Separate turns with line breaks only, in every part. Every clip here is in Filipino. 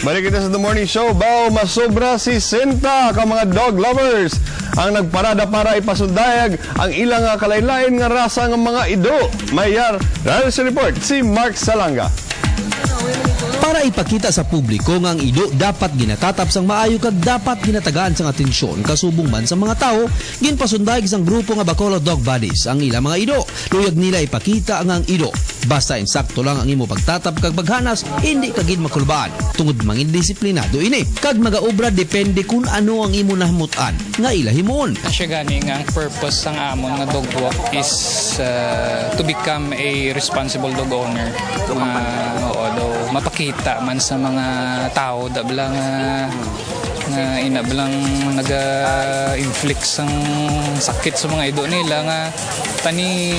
Balik kita sa The Morning Show. Bao masobra si Sinta ka mga dog lovers ang nagparada para ipasundayag ang ilang kalain-lain nga rasa ng mga ido. Mayar, sa report si Mark Salanga.
Para ipakita sa publiko nga ang ido dapat ginatatap sang maayo kag dapat ginatagaan sang atensyon kasubong man sa mga tao, ginpasundayag sang grupo nga Bacolod Dog Buddies ang ilang mga ido. Luyag nila ipakita ang ido. Basta insakto lang ang imo pagtatap kag paghanas, hindi kagid makulbaan. Tungod mangin disiplinado ini. Kag magaobra depende kung ano ang imo nahmutan nga ilahimon.
Siya gani nga ang purpose sang amon nga dog walk is to become a responsible dog owner. Mapakita man sa mga tao da bilang ina bilang naga-inflict sang sakit sa mga ido nila nga tani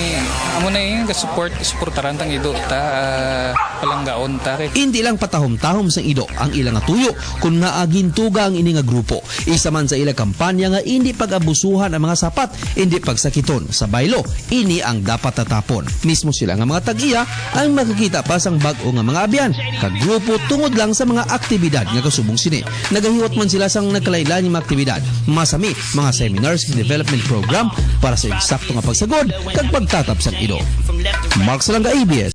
amo na yung supportaran tang ido ta palanggaon ta.
Hindi lang patahom-tahom sang ido ang ilang tuyo kun naagintuga ang ini nga grupo. Isa man sa ilang kampanya nga hindi pag-abusuhan ang mga sapat, hindi pagsakiton sa baylo. Ini ang dapat tatapon. Mismo sila nga mga tag-iya ang makikita pa sang bag-o nga mga abyan kag grupo tungod lang sa mga aktibidad nga kasubong sini. Nagahiwat man sila sang nagkalailan mga aktibidad, masami mga seminars and development program para sa eksakto nga pagsagod kag pagtatap sang ido. Mark Salanga, ABS.